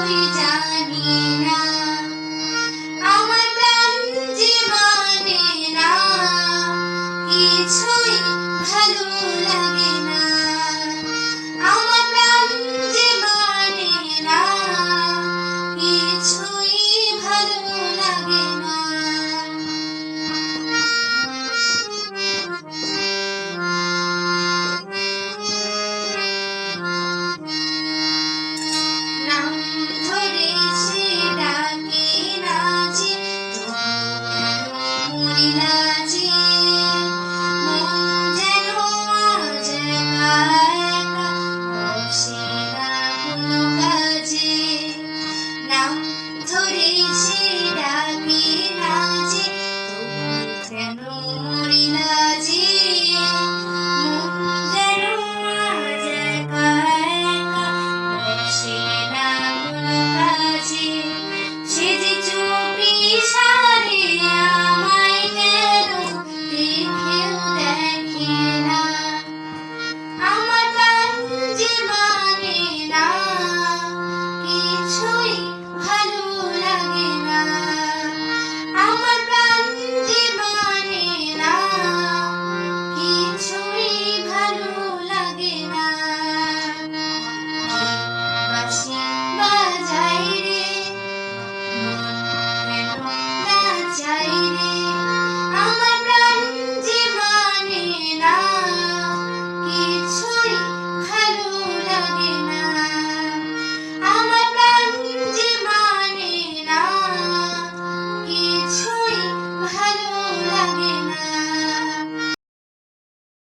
কিছুই জানি না, আমার প্রাণ যে মানে না, কিছুই ভালো লাগে না, আমার প্রাণ যে মানে না, কিছুই ভালো লাগে না। নাম ধরে সে ডাকে নাচে, তবু লাজে, মন যেন আজ একা একা, বসে না কোনো কাজে। নাম ধরে সে